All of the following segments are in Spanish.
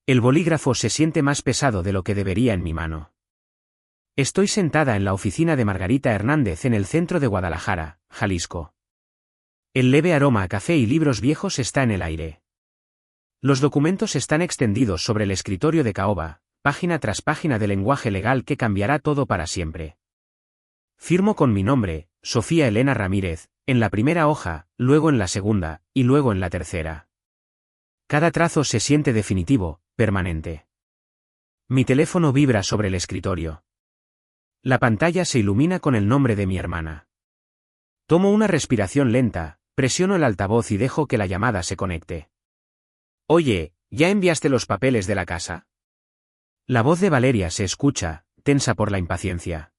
El bolígrafo se siente más pesado de lo que debería en mi mano. Estoy sentada en la oficina de Margarita Hernández en el centro de Guadalajara, Jalisco. El leve aroma a café y libros viejos está en el aire. Los documentos están extendidos sobre el escritorio de caoba, página tras página de lenguaje legal que cambiará todo para siempre. Firmo con mi nombre, Sofía Elena Ramírez, en la primera hoja, luego en la segunda, y luego en la tercera. Cada trazo se siente definitivo, permanente. Mi teléfono vibra sobre el escritorio. La pantalla se ilumina con el nombre de mi hermana. Tomo una respiración lenta, presiono el altavoz y dejo que la llamada se conecte. Oye, ¿ya enviaste los papeles de la casa? La voz de Valeria se escucha, tensa por la impaciencia.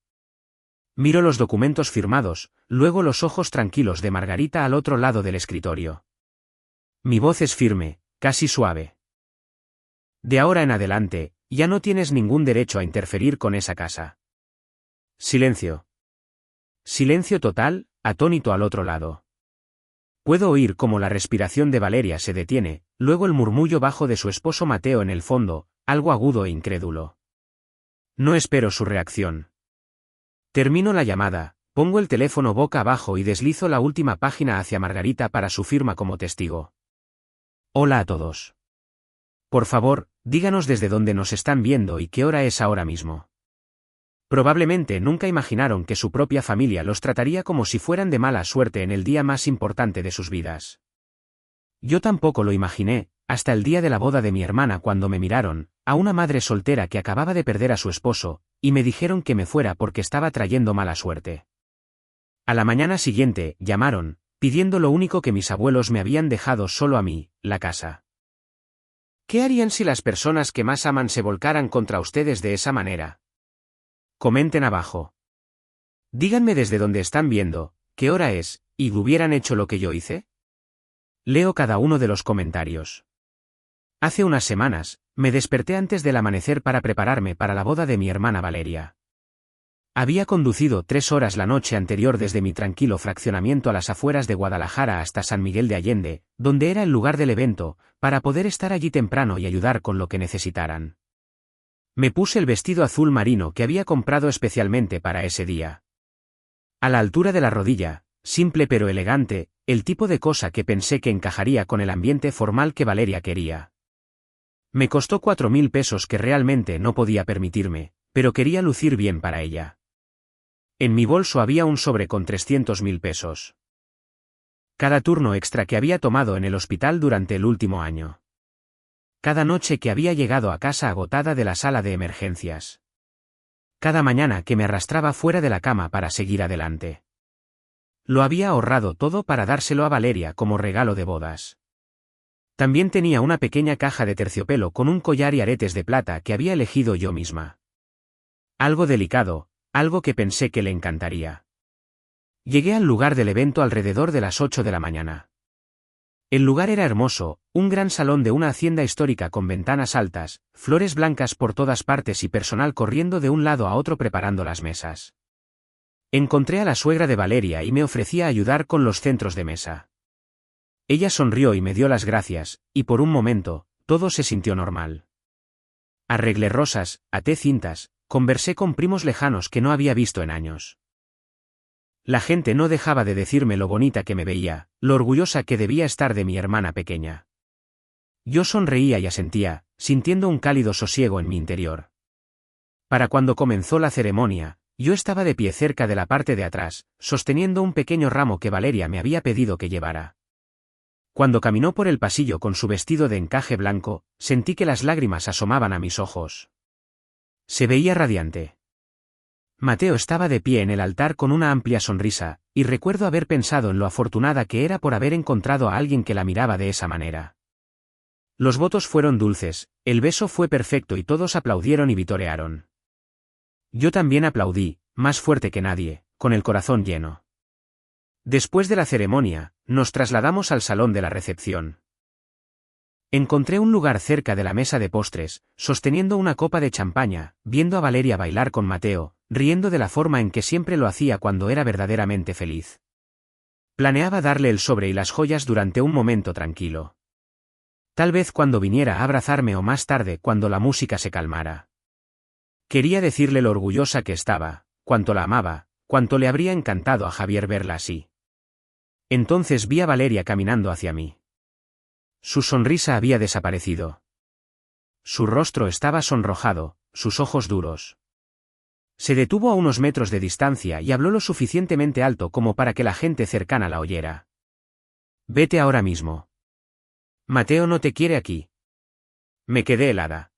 Miro los documentos firmados, luego los ojos tranquilos de Margarita al otro lado del escritorio. Mi voz es firme, casi suave. De ahora en adelante, ya no tienes ningún derecho a interferir con esa casa. Silencio. Silencio total, atónito al otro lado. Puedo oír cómo la respiración de Valeria se detiene, luego el murmullo bajo de su esposo Mateo en el fondo, algo agudo e incrédulo. No espero su reacción. Termino la llamada, pongo el teléfono boca abajo y deslizo la última página hacia Margarita para su firma como testigo. Hola a todos. Por favor, díganos desde dónde nos están viendo y qué hora es ahora mismo. Probablemente nunca imaginaron que su propia familia los trataría como si fueran de mala suerte en el día más importante de sus vidas. Yo tampoco lo imaginé, hasta el día de la boda de mi hermana cuando me miraron, a una madre soltera que acababa de perder a su esposo, y me dijeron que me fuera porque estaba trayendo mala suerte. A la mañana siguiente, llamaron, pidiendo lo único que mis abuelos me habían dejado solo a mí, la casa. ¿Qué harían si las personas que más aman se volcaran contra ustedes de esa manera? Comenten abajo. Díganme desde dónde están viendo, qué hora es, y ¿hubieran hecho lo que yo hice? Leo cada uno de los comentarios. Hace unas semanas, me desperté antes del amanecer para prepararme para la boda de mi hermana Valeria. Había conducido 3 horas la noche anterior desde mi tranquilo fraccionamiento a las afueras de Guadalajara hasta San Miguel de Allende, donde era el lugar del evento, para poder estar allí temprano y ayudar con lo que necesitaran. Me puse el vestido azul marino que había comprado especialmente para ese día. A la altura de la rodilla, simple pero elegante, el tipo de cosa que pensé que encajaría con el ambiente formal que Valeria quería. Me costó 4.000 pesos que realmente no podía permitirme, pero quería lucir bien para ella. En mi bolso había un sobre con 300.000 pesos. Cada turno extra que había tomado en el hospital durante el último año. Cada noche que había llegado a casa agotada de la sala de emergencias. Cada mañana que me arrastraba fuera de la cama para seguir adelante. Lo había ahorrado todo para dárselo a Valeria como regalo de bodas. También tenía una pequeña caja de terciopelo con un collar y aretes de plata que había elegido yo misma. Algo delicado, algo que pensé que le encantaría. Llegué al lugar del evento alrededor de las 8 de la mañana. El lugar era hermoso, un gran salón de una hacienda histórica con ventanas altas, flores blancas por todas partes y personal corriendo de un lado a otro preparando las mesas. Encontré a la suegra de Valeria y me ofrecía ayudar con los centros de mesa. Ella sonrió y me dio las gracias, y por un momento, todo se sintió normal. Arreglé rosas, até cintas, conversé con primos lejanos que no había visto en años. La gente no dejaba de decirme lo bonita que me veía, lo orgullosa que debía estar de mi hermana pequeña. Yo sonreía y asentía, sintiendo un cálido sosiego en mi interior. Para cuando comenzó la ceremonia, yo estaba de pie cerca de la parte de atrás, sosteniendo un pequeño ramo que Valeria me había pedido que llevara. Cuando caminó por el pasillo con su vestido de encaje blanco, sentí que las lágrimas asomaban a mis ojos. Se veía radiante. Mateo estaba de pie en el altar con una amplia sonrisa, y recuerdo haber pensado en lo afortunada que era por haber encontrado a alguien que la miraba de esa manera. Los votos fueron dulces, el beso fue perfecto y todos aplaudieron y vitorearon. Yo también aplaudí, más fuerte que nadie, con el corazón lleno. Después de la ceremonia, nos trasladamos al salón de la recepción. Encontré un lugar cerca de la mesa de postres, sosteniendo una copa de champaña, viendo a Valeria bailar con Mateo, riendo de la forma en que siempre lo hacía cuando era verdaderamente feliz. Planeaba darle el sobre y las joyas durante un momento tranquilo. Tal vez cuando viniera a abrazarme o más tarde cuando la música se calmara. Quería decirle lo orgullosa que estaba, cuánto la amaba, cuánto le habría encantado a Javier verla así. Entonces vi a Valeria caminando hacia mí. Su sonrisa había desaparecido. Su rostro estaba sonrojado, sus ojos duros. Se detuvo a unos metros de distancia y habló lo suficientemente alto como para que la gente cercana la oyera. Vete ahora mismo. Mateo no te quiere aquí. Me quedé helada.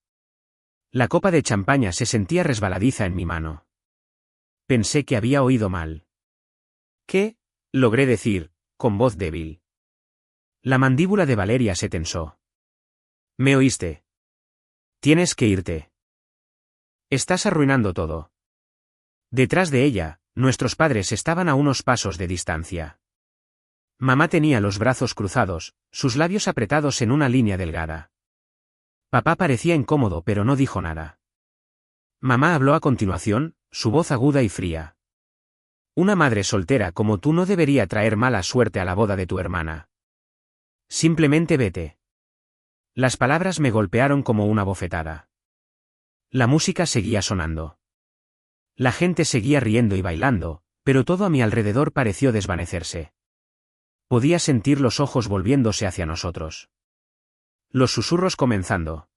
La copa de champaña se sentía resbaladiza en mi mano. Pensé que había oído mal. ¿Qué? Logré decir, con voz débil. La mandíbula de Valeria se tensó. ¿Me oíste? Tienes que irte. Estás arruinando todo. Detrás de ella, nuestros padres estaban a unos pasos de distancia. Mamá tenía los brazos cruzados, sus labios apretados en una línea delgada. Papá parecía incómodo pero no dijo nada. Mamá habló a continuación, su voz aguda y fría. Una madre soltera como tú no debería traer mala suerte a la boda de tu hermana. Simplemente vete. Las palabras me golpearon como una bofetada. La música seguía sonando. La gente seguía riendo y bailando, pero todo a mi alrededor pareció desvanecerse. Podía sentir los ojos volviéndose hacia nosotros. Los susurros comenzando.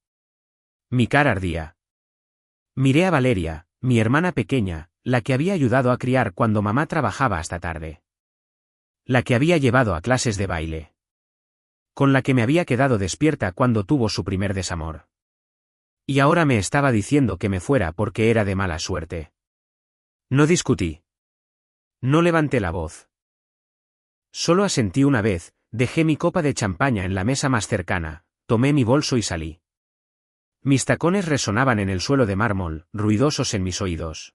Mi cara ardía. Miré a Valeria, mi hermana pequeña, la que había ayudado a criar cuando mamá trabajaba hasta tarde. La que había llevado a clases de baile. Con la que me había quedado despierta cuando tuvo su primer desamor. Y ahora me estaba diciendo que me fuera porque era de mala suerte. No discutí. No levanté la voz. Solo asentí una vez, dejé mi copa de champaña en la mesa más cercana, tomé mi bolso y salí. Mis tacones resonaban en el suelo de mármol, ruidosos en mis oídos.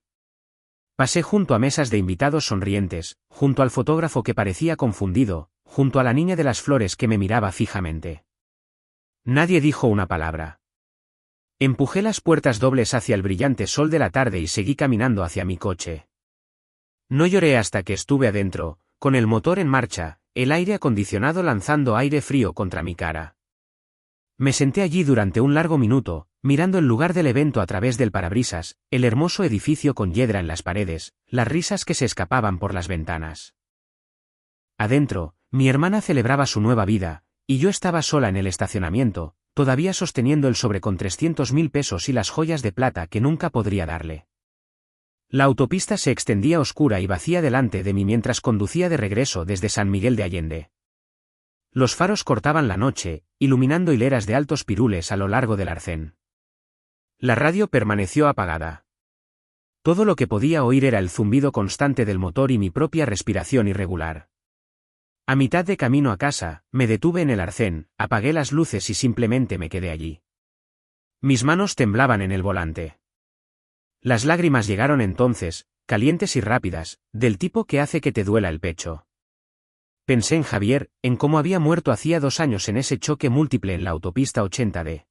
Pasé junto a mesas de invitados sonrientes, junto al fotógrafo que parecía confundido, junto a la niña de las flores que me miraba fijamente. Nadie dijo una palabra. Empujé las puertas dobles hacia el brillante sol de la tarde y seguí caminando hacia mi coche. No lloré hasta que estuve adentro, con el motor en marcha, el aire acondicionado lanzando aire frío contra mi cara. Me senté allí durante un largo minuto, mirando el lugar del evento a través del parabrisas, el hermoso edificio con hiedra en las paredes, las risas que se escapaban por las ventanas. Adentro, mi hermana celebraba su nueva vida, y yo estaba sola en el estacionamiento, todavía sosteniendo el sobre con 300.000 pesos y las joyas de plata que nunca podría darle. La autopista se extendía oscura y vacía delante de mí mientras conducía de regreso desde San Miguel de Allende. Los faros cortaban la noche, iluminando hileras de altos pirules a lo largo del arcén. La radio permaneció apagada. Todo lo que podía oír era el zumbido constante del motor y mi propia respiración irregular. A mitad de camino a casa, me detuve en el arcén, apagué las luces y simplemente me quedé allí. Mis manos temblaban en el volante. Las lágrimas llegaron entonces, calientes y rápidas, del tipo que hace que te duela el pecho. Pensé en Javier, en cómo había muerto hacía 2 años en ese choque múltiple en la autopista 80D.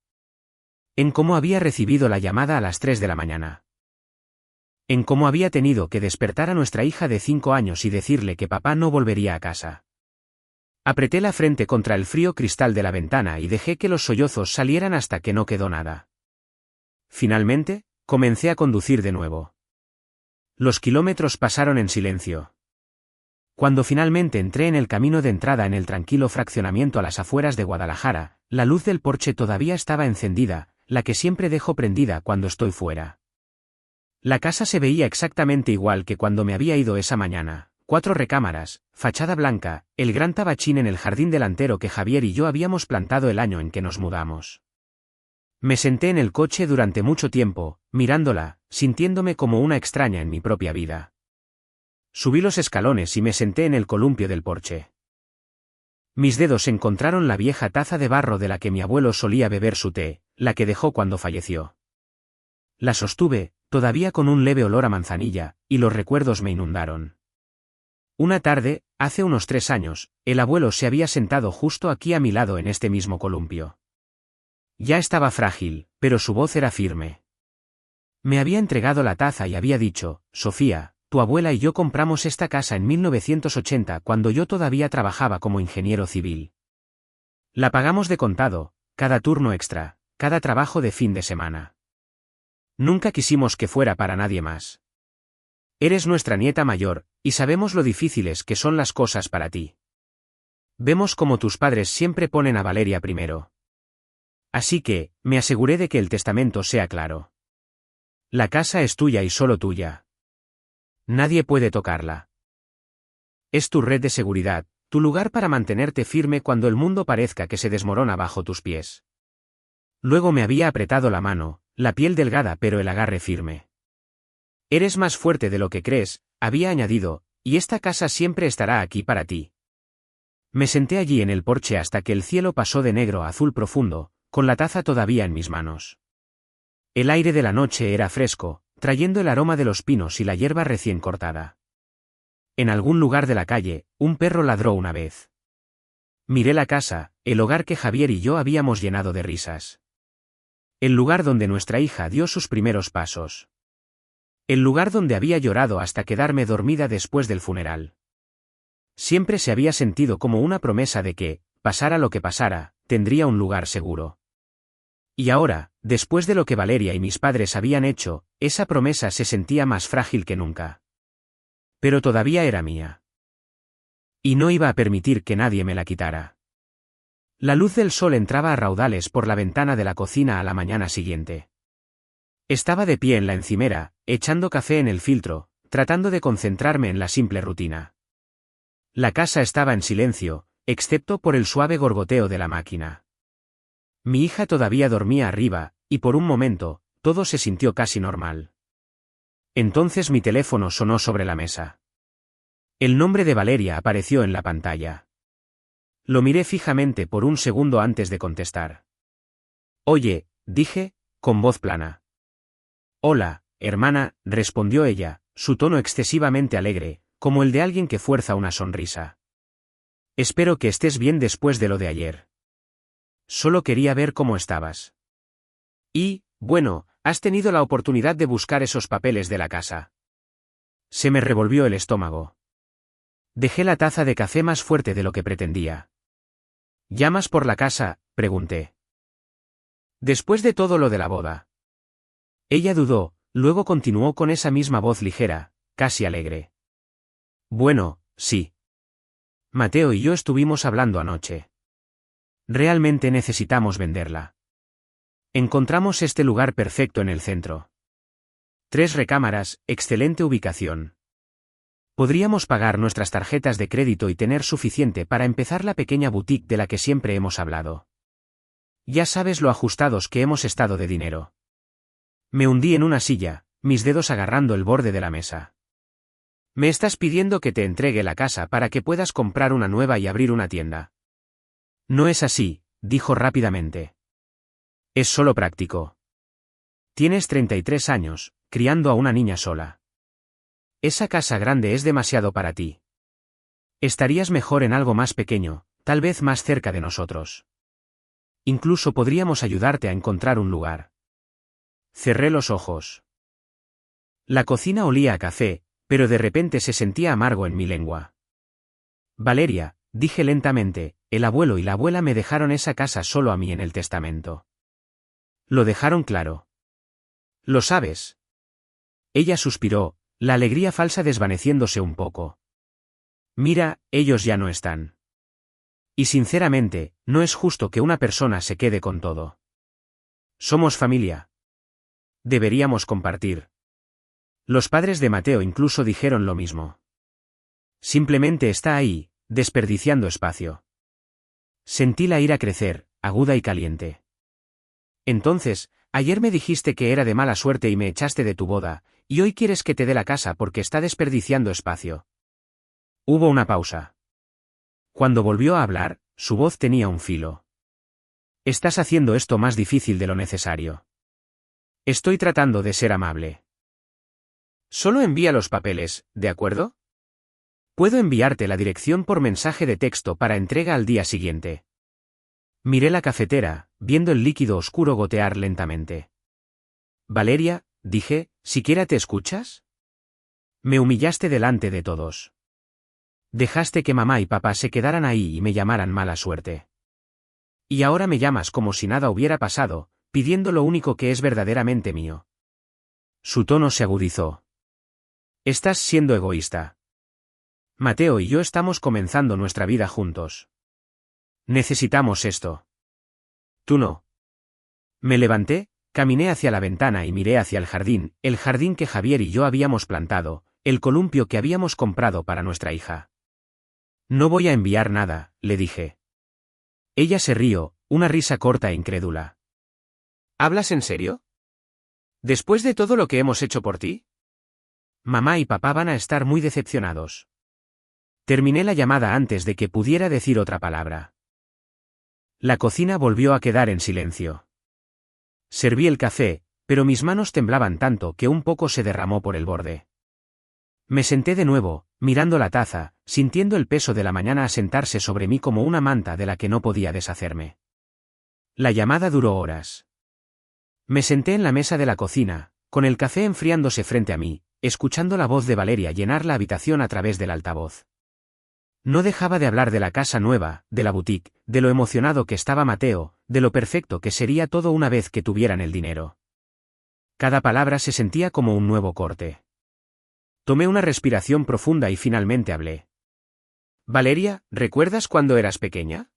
En cómo había recibido la llamada a las 3 de la mañana. En cómo había tenido que despertar a nuestra hija de 5 años y decirle que papá no volvería a casa. Apreté la frente contra el frío cristal de la ventana y dejé que los sollozos salieran hasta que no quedó nada. Finalmente, comencé a conducir de nuevo. Los kilómetros pasaron en silencio. Cuando finalmente entré en el camino de entrada en el tranquilo fraccionamiento a las afueras de Guadalajara, la luz del porche todavía estaba encendida, la que siempre dejo prendida cuando estoy fuera. La casa se veía exactamente igual que cuando me había ido esa mañana, 4 recámaras, fachada blanca, el gran tabachín en el jardín delantero que Javier y yo habíamos plantado el año en que nos mudamos. Me senté en el coche durante mucho tiempo, mirándola, sintiéndome como una extraña en mi propia vida. Subí los escalones y me senté en el columpio del porche. Mis dedos encontraron la vieja taza de barro de la que mi abuelo solía beber su té, la que dejó cuando falleció. La sostuve, todavía con un leve olor a manzanilla, y los recuerdos me inundaron. Una tarde, hace unos 3 años, el abuelo se había sentado justo aquí a mi lado en este mismo columpio. Ya estaba frágil, pero su voz era firme. Me había entregado la taza y había dicho: Sofía, tu abuela y yo compramos esta casa en 1980 cuando yo todavía trabajaba como ingeniero civil. La pagamos de contado, cada turno extra, cada trabajo de fin de semana. Nunca quisimos que fuera para nadie más. Eres nuestra nieta mayor, y sabemos lo difíciles que son las cosas para ti. Vemos cómo tus padres siempre ponen a Valeria primero. Así que, me aseguré de que el testamento sea claro. La casa es tuya y solo tuya. Nadie puede tocarla. Es tu red de seguridad, tu lugar para mantenerte firme cuando el mundo parezca que se desmorona bajo tus pies. Luego me había apretado la mano, la piel delgada pero el agarre firme. Eres más fuerte de lo que crees, había añadido, y esta casa siempre estará aquí para ti. Me senté allí en el porche hasta que el cielo pasó de negro a azul profundo, con la taza todavía en mis manos. El aire de la noche era fresco, trayendo el aroma de los pinos y la hierba recién cortada. En algún lugar de la calle, un perro ladró una vez. Miré la casa, el hogar que Javier y yo habíamos llenado de risas. El lugar donde nuestra hija dio sus primeros pasos. El lugar donde había llorado hasta quedarme dormida después del funeral. Siempre se había sentido como una promesa de que, pasara lo que pasara, tendría un lugar seguro. Y ahora, después de lo que Valeria y mis padres habían hecho, esa promesa se sentía más frágil que nunca. Pero todavía era mía. Y no iba a permitir que nadie me la quitara. La luz del sol entraba a raudales por la ventana de la cocina a la mañana siguiente. Estaba de pie en la encimera, echando café en el filtro, tratando de concentrarme en la simple rutina. La casa estaba en silencio, excepto por el suave gorgoteo de la máquina. Mi hija todavía dormía arriba, y por un momento, todo se sintió casi normal. Entonces mi teléfono sonó sobre la mesa. El nombre de Valeria apareció en la pantalla. Lo miré fijamente por un segundo antes de contestar. Oye, dije, con voz plana. Hola, hermana, respondió ella, su tono excesivamente alegre, como el de alguien que fuerza una sonrisa. Espero que estés bien después de lo de ayer. Solo quería ver cómo estabas. Y, bueno, has tenido la oportunidad de buscar esos papeles de la casa. Se me revolvió el estómago. Dejé la taza de café más fuerte de lo que pretendía. ¿Llamas por la casa?, pregunté. Después de todo lo de la boda. Ella dudó, luego continuó con esa misma voz ligera, casi alegre. Bueno, sí. Mateo y yo estuvimos hablando anoche. Realmente necesitamos venderla. Encontramos este lugar perfecto en el centro. 3 recámaras, excelente ubicación. Podríamos pagar nuestras tarjetas de crédito y tener suficiente para empezar la pequeña boutique de la que siempre hemos hablado. Ya sabes lo ajustados que hemos estado de dinero. Me hundí en una silla, mis dedos agarrando el borde de la mesa. Me estás pidiendo que te entregue la casa para que puedas comprar una nueva y abrir una tienda. No es así, dijo rápidamente. Es solo práctico. Tienes 33 años, criando a una niña sola. Esa casa grande es demasiado para ti. Estarías mejor en algo más pequeño, tal vez más cerca de nosotros. Incluso podríamos ayudarte a encontrar un lugar. Cerré los ojos. La cocina olía a café, pero de repente se sentía amargo en mi lengua. Valeria, dije lentamente, el abuelo y la abuela me dejaron esa casa solo a mí en el testamento. Lo dejaron claro. ¿Lo sabes? Ella suspiró, la alegría falsa desvaneciéndose un poco. Mira, ellos ya no están. Y sinceramente, no es justo que una persona se quede con todo. Somos familia. Deberíamos compartir. Los padres de Mateo incluso dijeron lo mismo. Simplemente está ahí, desperdiciando espacio. Sentí la ira crecer, aguda y caliente. Entonces, ayer me dijiste que era de mala suerte y me echaste de tu boda, y hoy quieres que te dé la casa porque está desperdiciando espacio. Hubo una pausa. Cuando volvió a hablar, su voz tenía un filo. Estás haciendo esto más difícil de lo necesario. Estoy tratando de ser amable. Solo envía los papeles, ¿de acuerdo? Puedo enviarte la dirección por mensaje de texto para entrega al día siguiente. Miré la cafetera, viendo el líquido oscuro gotear lentamente. Valeria, dije, ¿siquiera te escuchas? Me humillaste delante de todos. Dejaste que mamá y papá se quedaran ahí y me llamaran mala suerte. Y ahora me llamas como si nada hubiera pasado, pidiendo lo único que es verdaderamente mío. Su tono se agudizó. Estás siendo egoísta. Mateo y yo estamos comenzando nuestra vida juntos. Necesitamos esto. Tú no. Me levanté, caminé hacia la ventana y miré hacia el jardín que Javier y yo habíamos plantado, el columpio que habíamos comprado para nuestra hija. No voy a enviar nada, le dije. Ella se rió, una risa corta e incrédula. ¿Hablas en serio? ¿Después de todo lo que hemos hecho por ti? Mamá y papá van a estar muy decepcionados. Terminé la llamada antes de que pudiera decir otra palabra. La cocina volvió a quedar en silencio. Serví el café, pero mis manos temblaban tanto que un poco se derramó por el borde. Me senté de nuevo, mirando la taza, sintiendo el peso de la mañana asentarse sobre mí como una manta de la que no podía deshacerme. La llamada duró horas. Me senté en la mesa de la cocina, con el café enfriándose frente a mí, escuchando la voz de Valeria llenar la habitación a través del altavoz. No dejaba de hablar de la casa nueva, de la boutique, de lo emocionado que estaba Mateo, de lo perfecto que sería todo una vez que tuvieran el dinero. Cada palabra se sentía como un nuevo corte. Tomé una respiración profunda y finalmente hablé. Valeria, ¿recuerdas cuando eras pequeña?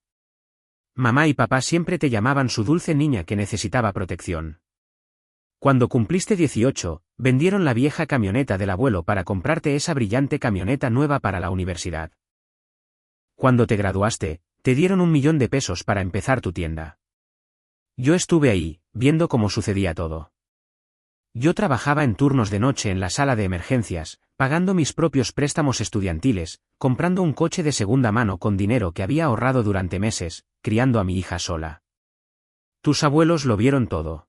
Mamá y papá siempre te llamaban su dulce niña que necesitaba protección. Cuando cumpliste 18, vendieron la vieja camioneta del abuelo para comprarte esa brillante camioneta nueva para la universidad. Cuando te graduaste, te dieron 1 millón de pesos para empezar tu tienda. Yo estuve ahí, viendo cómo sucedía todo. Yo trabajaba en turnos de noche en la sala de emergencias, pagando mis propios préstamos estudiantiles, comprando un coche de segunda mano con dinero que había ahorrado durante meses, criando a mi hija sola. Tus abuelos lo vieron todo.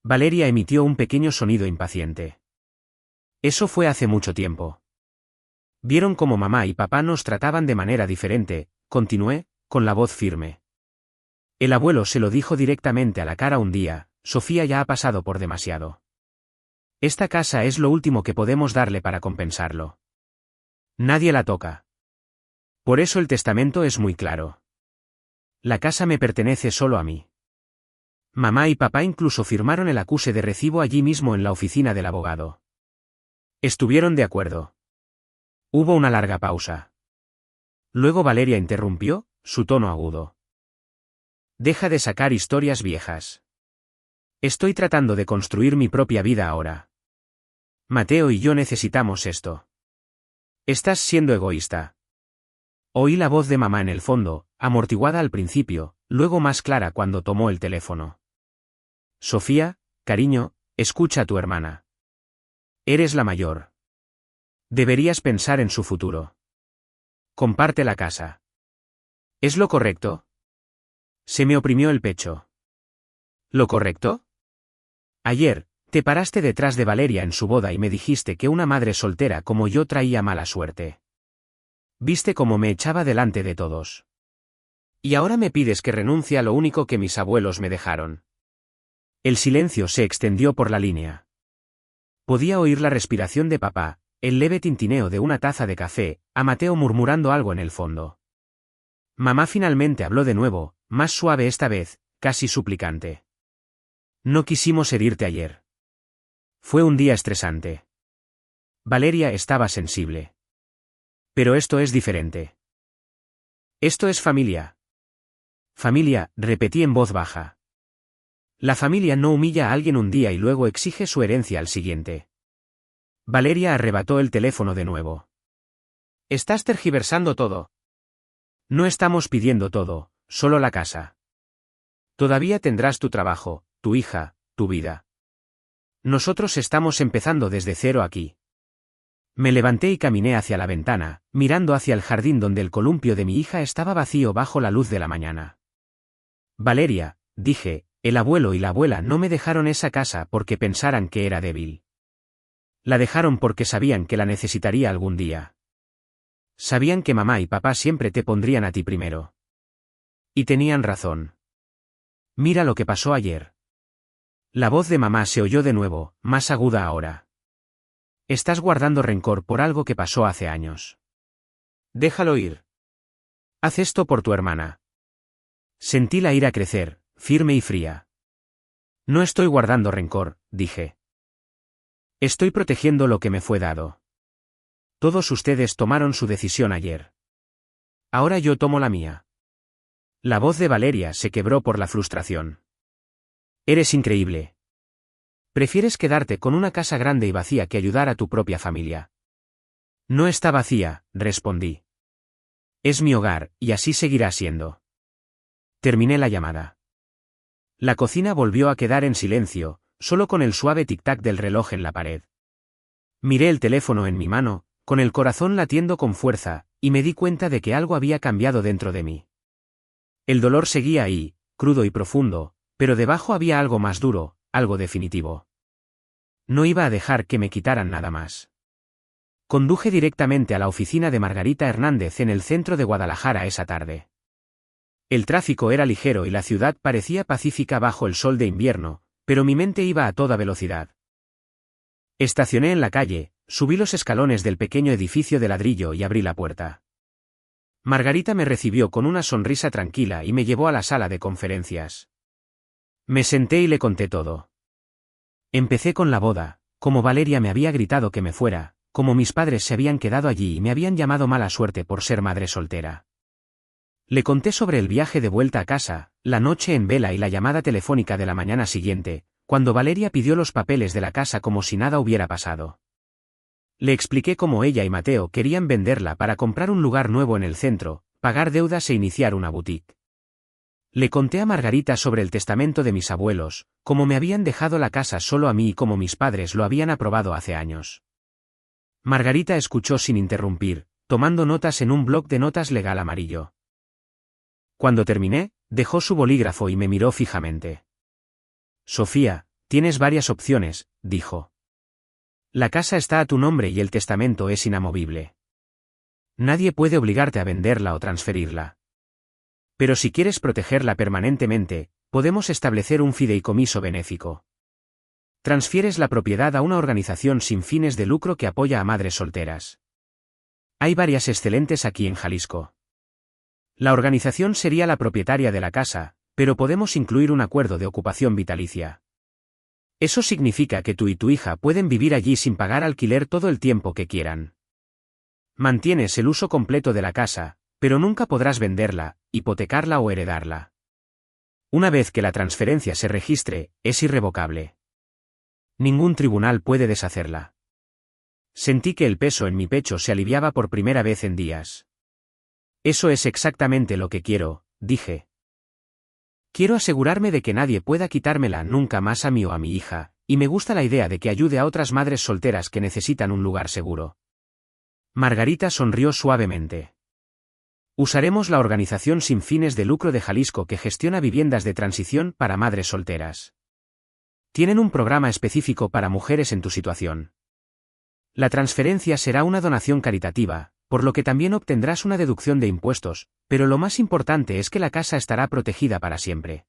Valeria emitió un pequeño sonido impaciente. Eso fue hace mucho tiempo. Vieron cómo mamá y papá nos trataban de manera diferente, continué, con la voz firme. El abuelo se lo dijo directamente a la cara un día: Sofía ya ha pasado por demasiado. Esta casa es lo último que podemos darle para compensarlo. Nadie la toca. Por eso el testamento es muy claro. La casa me pertenece solo a mí. Mamá y papá incluso firmaron el acuse de recibo allí mismo en la oficina del abogado. Estuvieron de acuerdo. Hubo una larga pausa. Luego Valeria interrumpió, su tono agudo. Deja de sacar historias viejas. Estoy tratando de construir mi propia vida ahora. Mateo y yo necesitamos esto. Estás siendo egoísta. Oí la voz de mamá en el fondo, amortiguada al principio, luego más clara cuando tomó el teléfono. Sofía, cariño, escucha a tu hermana. Eres la mayor. Deberías pensar en su futuro. Comparte la casa. ¿Es lo correcto? Se me oprimió el pecho. ¿Lo correcto? Ayer, te paraste detrás de Valeria en su boda y me dijiste que una madre soltera como yo traía mala suerte. Viste cómo me echaba delante de todos. Y ahora me pides que renuncie a lo único que mis abuelos me dejaron. El silencio se extendió por la línea. Podía oír la respiración de papá, el leve tintineo de una taza de café, a Mateo murmurando algo en el fondo. Mamá finalmente habló de nuevo, más suave esta vez, casi suplicante. No quisimos herirte ayer. Fue un día estresante. Valeria estaba sensible. Pero esto es diferente. Esto es familia. Familia, repetí en voz baja. La familia no humilla a alguien un día y luego exige su herencia al siguiente. Valeria arrebató el teléfono de nuevo. Estás tergiversando todo. No estamos pidiendo todo, solo la casa. Todavía tendrás tu trabajo, tu hija, tu vida. Nosotros estamos empezando desde cero aquí. Me levanté y caminé hacia la ventana, mirando hacia el jardín donde el columpio de mi hija estaba vacío bajo la luz de la mañana. Valeria, dije, el abuelo y la abuela no me dejaron esa casa porque pensaran que era débil. La dejaron porque sabían que la necesitaría algún día. Sabían que mamá y papá siempre te pondrían a ti primero. Y tenían razón. Mira lo que pasó ayer. La voz de mamá se oyó de nuevo, más aguda ahora. Estás guardando rencor por algo que pasó hace años. Déjalo ir. Haz esto por tu hermana. Sentí la ira crecer, firme y fría. No estoy guardando rencor, dije. Estoy protegiendo lo que me fue dado. Todos ustedes tomaron su decisión ayer. Ahora yo tomo la mía. La voz de Valeria se quebró por la frustración. Eres increíble. Prefieres quedarte con una casa grande y vacía que ayudar a tu propia familia. No está vacía, respondí. Es mi hogar, y así seguirá siendo. Terminé la llamada. La cocina volvió a quedar en silencio, solo con el suave tic-tac del reloj en la pared. Miré el teléfono en mi mano, con el corazón latiendo con fuerza, y me di cuenta de que algo había cambiado dentro de mí. El dolor seguía ahí, crudo y profundo, pero debajo había algo más duro, algo definitivo. No iba a dejar que me quitaran nada más. Conduje directamente a la oficina de Margarita Hernández en el centro de Guadalajara esa tarde. El tráfico era ligero y la ciudad parecía pacífica bajo el sol de invierno, pero mi mente iba a toda velocidad. Estacioné en la calle, subí los escalones del pequeño edificio de ladrillo y abrí la puerta. Margarita me recibió con una sonrisa tranquila y me llevó a la sala de conferencias. Me senté y le conté todo. Empecé con la boda, como Valeria me había gritado que me fuera, como mis padres se habían quedado allí y me habían llamado mala suerte por ser madre soltera. Le conté sobre el viaje de vuelta a casa, la noche en vela y la llamada telefónica de la mañana siguiente, cuando Valeria pidió los papeles de la casa como si nada hubiera pasado. Le expliqué cómo ella y Mateo querían venderla para comprar un lugar nuevo en el centro, pagar deudas e iniciar una boutique. Le conté a Margarita sobre el testamento de mis abuelos, cómo me habían dejado la casa solo a mí y cómo mis padres lo habían aprobado hace años. Margarita escuchó sin interrumpir, tomando notas en un bloc de notas legal amarillo. Cuando terminé, dejó su bolígrafo y me miró fijamente. Sofía, tienes varias opciones, dijo. La casa está a tu nombre y el testamento es inamovible. Nadie puede obligarte a venderla o transferirla. Pero si quieres protegerla permanentemente, podemos establecer un fideicomiso benéfico. Transfieres la propiedad a una organización sin fines de lucro que apoya a madres solteras. Hay varias excelentes aquí en Jalisco. La organización sería la propietaria de la casa, pero podemos incluir un acuerdo de ocupación vitalicia. Eso significa que tú y tu hija pueden vivir allí sin pagar alquiler todo el tiempo que quieran. Mantienes el uso completo de la casa, pero nunca podrás venderla, hipotecarla o heredarla. Una vez que la transferencia se registre, es irrevocable. Ningún tribunal puede deshacerla. Sentí que el peso en mi pecho se aliviaba por primera vez en días. Eso es exactamente lo que quiero, dije. Quiero asegurarme de que nadie pueda quitármela nunca más a mí o a mi hija, y me gusta la idea de que ayude a otras madres solteras que necesitan un lugar seguro. Margarita sonrió suavemente. Usaremos la organización sin fines de lucro de Jalisco que gestiona viviendas de transición para madres solteras. Tienen un programa específico para mujeres en tu situación. La transferencia será una donación caritativa, por lo que también obtendrás una deducción de impuestos, pero lo más importante es que la casa estará protegida para siempre.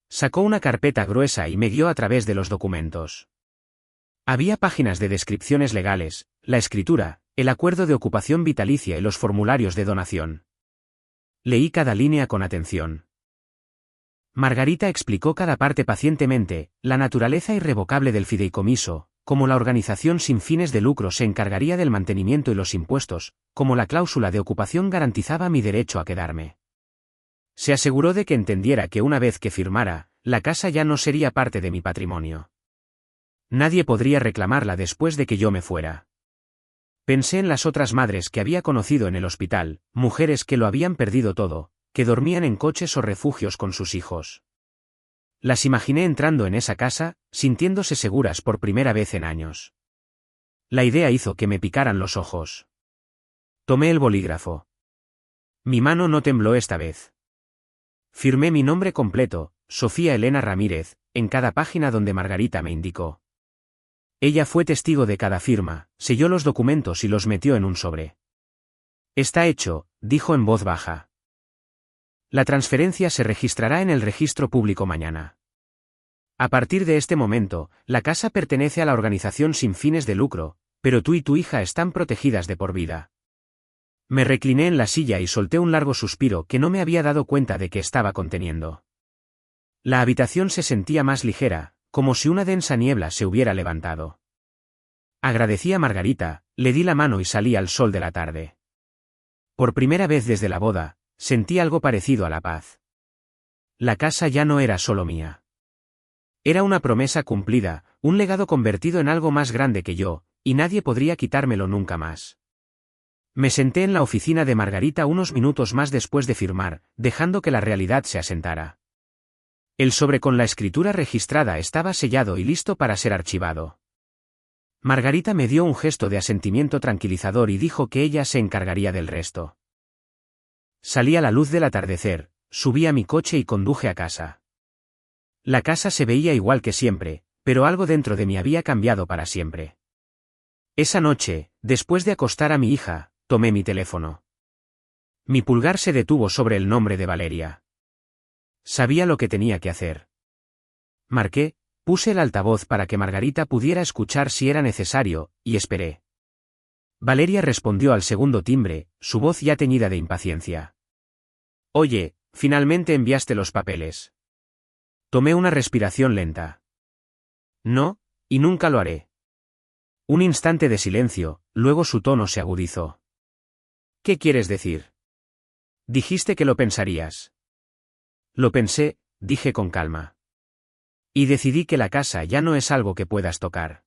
Sacó una carpeta gruesa y me guió a través de los documentos. Había páginas de descripciones legales, la escritura, el acuerdo de ocupación vitalicia y los formularios de donación. Leí cada línea con atención. Margarita explicó cada parte pacientemente, la naturaleza irrevocable del fideicomiso, como la organización sin fines de lucro se encargaría del mantenimiento y los impuestos, como la cláusula de ocupación garantizaba mi derecho a quedarme. Se aseguró de que entendiera que una vez que firmara, la casa ya no sería parte de mi patrimonio. Nadie podría reclamarla después de que yo me fuera. Pensé en las otras madres que había conocido en el hospital, mujeres que lo habían perdido todo, que dormían en coches o refugios con sus hijos. Las imaginé entrando en esa casa, sintiéndose seguras por primera vez en años. La idea hizo que me picaran los ojos. Tomé el bolígrafo. Mi mano no tembló esta vez. Firmé mi nombre completo, Sofía Elena Ramírez, en cada página donde Margarita me indicó. Ella fue testigo de cada firma, selló los documentos y los metió en un sobre. Está hecho, dijo en voz baja. La transferencia se registrará en el registro público mañana. A partir de este momento, la casa pertenece a la organización sin fines de lucro, pero tú y tu hija están protegidas de por vida. Me recliné en la silla y solté un largo suspiro que no me había dado cuenta de que estaba conteniendo. La habitación se sentía más ligera, como si una densa niebla se hubiera levantado. Agradecí a Margarita, le di la mano y salí al sol de la tarde. Por primera vez desde la boda, sentí algo parecido a la paz. La casa ya no era solo mía. Era una promesa cumplida, un legado convertido en algo más grande que yo, y nadie podría quitármelo nunca más. Me senté en la oficina de Margarita unos minutos más después de firmar, dejando que la realidad se asentara. El sobre con la escritura registrada estaba sellado y listo para ser archivado. Margarita me dio un gesto de asentimiento tranquilizador y dijo que ella se encargaría del resto. Salí a la luz del atardecer, subí a mi coche y conduje a casa. La casa se veía igual que siempre, pero algo dentro de mí había cambiado para siempre. Esa noche, después de acostar a mi hija, tomé mi teléfono. Mi pulgar se detuvo sobre el nombre de Valeria. Sabía lo que tenía que hacer. Marqué, puse el altavoz para que Margarita pudiera escuchar si era necesario, y esperé. Valeria respondió al segundo timbre, su voz ya teñida de impaciencia. Oye, finalmente enviaste los papeles. Tomé una respiración lenta. No, y nunca lo haré. Un instante de silencio, luego su tono se agudizó. ¿Qué quieres decir? Dijiste que lo pensarías. Lo pensé, dije con calma. Y decidí que la casa ya no es algo que puedas tocar.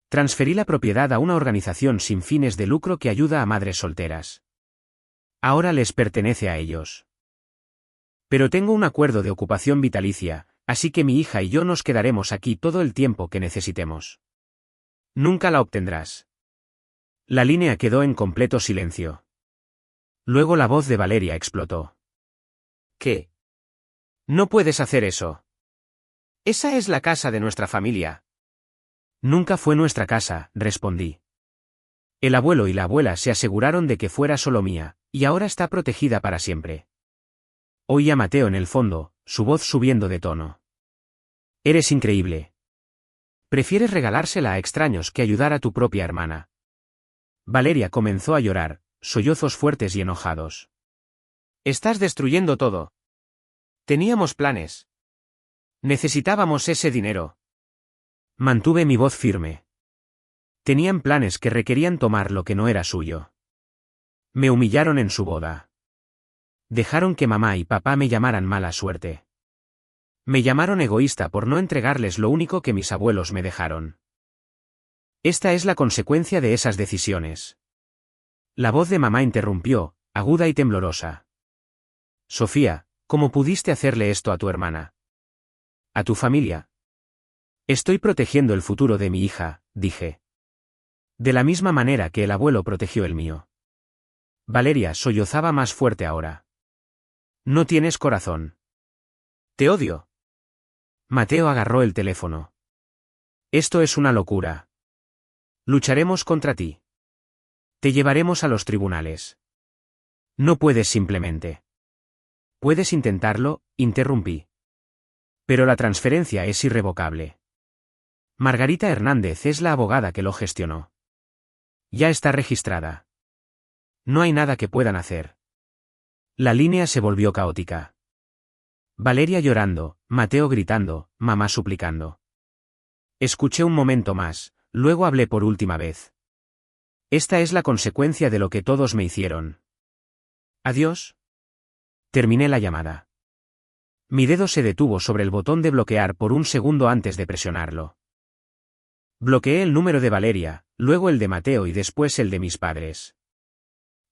Transferí la propiedad a una organización sin fines de lucro que ayuda a madres solteras. Ahora les pertenece a ellos. Pero tengo un acuerdo de ocupación vitalicia, así que mi hija y yo nos quedaremos aquí todo el tiempo que necesitemos. Nunca la obtendrás. La línea quedó en completo silencio. Luego la voz de Valeria explotó. ¿Qué? No puedes hacer eso. Esa es la casa de nuestra familia. Nunca fue nuestra casa, respondí. El abuelo y la abuela se aseguraron de que fuera solo mía, y ahora está protegida para siempre. Oí a Mateo en el fondo, su voz subiendo de tono. Eres increíble. Prefieres regalársela a extraños que ayudar a tu propia hermana. Valeria comenzó a llorar, sollozos fuertes y enojados. Estás destruyendo todo. Teníamos planes. Necesitábamos ese dinero. Mantuve mi voz firme. Tenían planes que requerían tomar lo que no era suyo. Me humillaron en su boda. Dejaron que mamá y papá me llamaran mala suerte. Me llamaron egoísta por no entregarles lo único que mis abuelos me dejaron. Esta es la consecuencia de esas decisiones. La voz de mamá interrumpió, aguda y temblorosa. Sofía, ¿cómo pudiste hacerle esto a tu hermana? ¿A tu familia? Estoy protegiendo el futuro de mi hija, dije. De la misma manera que el abuelo protegió el mío. Valeria sollozaba más fuerte ahora. No tienes corazón. Te odio. Mateo agarró el teléfono. Esto es una locura. Lucharemos contra ti. Te llevaremos a los tribunales. No puedes simplemente. Puedes intentarlo, interrumpí. Pero la transferencia es irrevocable. Margarita Hernández es la abogada que lo gestionó. Ya está registrada. No hay nada que puedan hacer. La línea se volvió caótica. Valeria llorando, Mateo gritando, mamá suplicando. Escuché un momento más, luego hablé por última vez. Esta es la consecuencia de lo que todos me hicieron. Adiós. Terminé la llamada. Mi dedo se detuvo sobre el botón de bloquear por un segundo antes de presionarlo. Bloqueé el número de Valeria, luego el de Mateo y después el de mis padres.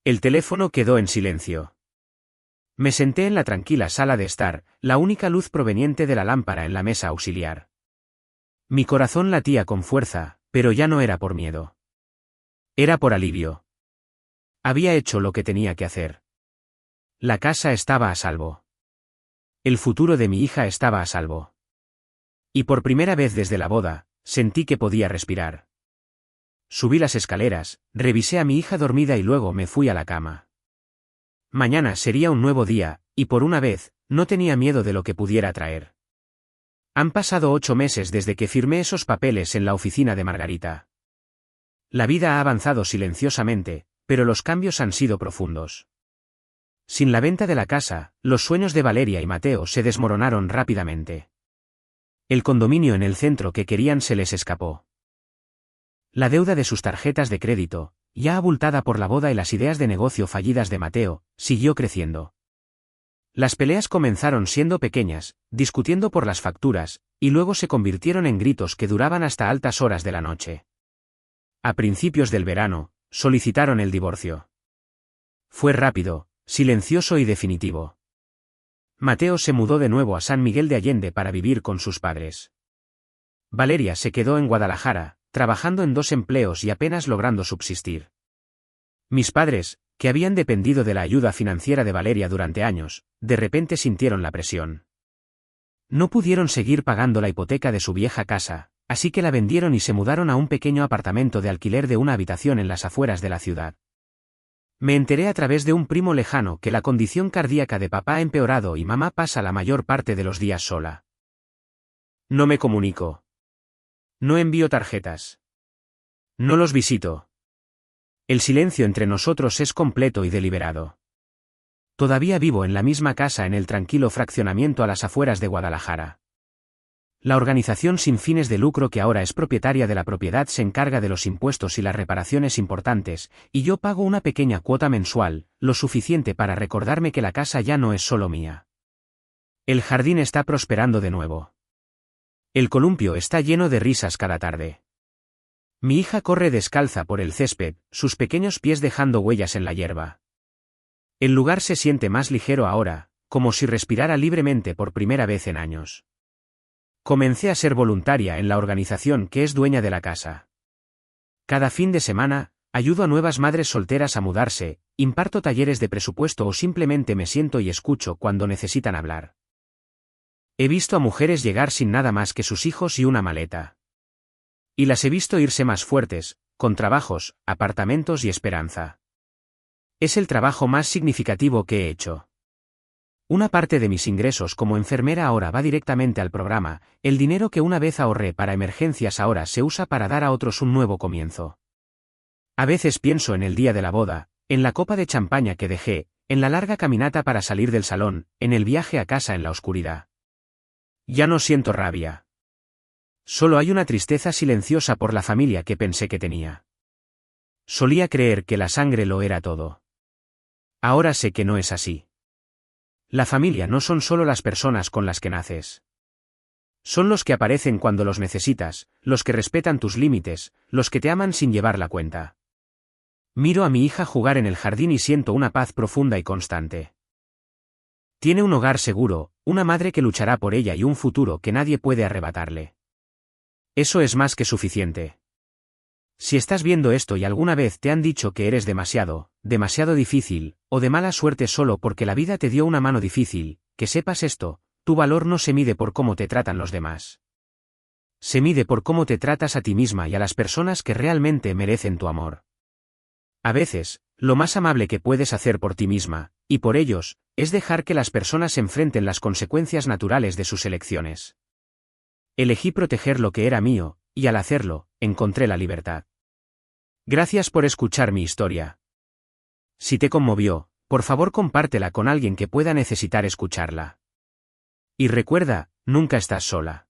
El teléfono quedó en silencio. Me senté en la tranquila sala de estar, la única luz proveniente de la lámpara en la mesa auxiliar. Mi corazón latía con fuerza, pero ya no era por miedo. Era por alivio. Había hecho lo que tenía que hacer. La casa estaba a salvo. El futuro de mi hija estaba a salvo. Y por primera vez desde la boda, sentí que podía respirar. Subí las escaleras, revisé a mi hija dormida y luego me fui a la cama. Mañana sería un nuevo día, y por una vez, no tenía miedo de lo que pudiera traer. Han pasado 8 meses desde que firmé esos papeles en la oficina de Margarita. La vida ha avanzado silenciosamente, pero los cambios han sido profundos. Sin la venta de la casa, los sueños de Valeria y Mateo se desmoronaron rápidamente. El condominio en el centro que querían se les escapó. La deuda de sus tarjetas de crédito, ya abultada por la boda y las ideas de negocio fallidas de Mateo, siguió creciendo. Las peleas comenzaron siendo pequeñas, discutiendo por las facturas, y luego se convirtieron en gritos que duraban hasta altas horas de la noche. A principios del verano, solicitaron el divorcio. Fue rápido, silencioso y definitivo. Mateo se mudó de nuevo a San Miguel de Allende para vivir con sus padres. Valeria se quedó en Guadalajara, trabajando en 2 empleos y apenas logrando subsistir. Mis padres, que habían dependido de la ayuda financiera de Valeria durante años, de repente sintieron la presión. No pudieron seguir pagando la hipoteca de su vieja casa, así que la vendieron y se mudaron a un pequeño apartamento de alquiler de una habitación en las afueras de la ciudad. Me enteré a través de un primo lejano que la condición cardíaca de papá ha empeorado y mamá pasa la mayor parte de los días sola. No me comunico. No envío tarjetas. No los visito. El silencio entre nosotros es completo y deliberado. Todavía vivo en la misma casa en el tranquilo fraccionamiento a las afueras de Guadalajara. La organización sin fines de lucro que ahora es propietaria de la propiedad se encarga de los impuestos y las reparaciones importantes, y yo pago una pequeña cuota mensual, lo suficiente para recordarme que la casa ya no es solo mía. El jardín está prosperando de nuevo. El columpio está lleno de risas cada tarde. Mi hija corre descalza por el césped, sus pequeños pies dejando huellas en la hierba. El lugar se siente más ligero ahora, como si respirara libremente por primera vez en años. Comencé a ser voluntaria en la organización que es dueña de la casa. Cada fin de semana, ayudo a nuevas madres solteras a mudarse, imparto talleres de presupuesto o simplemente me siento y escucho cuando necesitan hablar. He visto a mujeres llegar sin nada más que sus hijos y una maleta. Y las he visto irse más fuertes, con trabajos, apartamentos y esperanza. Es el trabajo más significativo que he hecho. Una parte de mis ingresos como enfermera ahora va directamente al programa, el dinero que una vez ahorré para emergencias ahora se usa para dar a otros un nuevo comienzo. A veces pienso en el día de la boda, en la copa de champaña que dejé, en la larga caminata para salir del salón, en el viaje a casa en la oscuridad. Ya no siento rabia. Solo hay una tristeza silenciosa por la familia que pensé que tenía. Solía creer que la sangre lo era todo. Ahora sé que no es así. La familia no son solo las personas con las que naces. Son los que aparecen cuando los necesitas, los que respetan tus límites, los que te aman sin llevar la cuenta. Miro a mi hija jugar en el jardín y siento una paz profunda y constante. Tiene un hogar seguro, una madre que luchará por ella y un futuro que nadie puede arrebatarle. Eso es más que suficiente. Si estás viendo esto y alguna vez te han dicho que eres demasiado difícil, o de mala suerte solo porque la vida te dio una mano difícil, que sepas esto, tu valor no se mide por cómo te tratan los demás. Se mide por cómo te tratas a ti misma y a las personas que realmente merecen tu amor. A veces, lo más amable que puedes hacer por ti misma, y por ellos, es dejar que las personas enfrenten las consecuencias naturales de sus elecciones. Elegí proteger lo que era mío, y al hacerlo, encontré la libertad. Gracias por escuchar mi historia. Si te conmovió, por favor compártela con alguien que pueda necesitar escucharla. Y recuerda, nunca estás sola.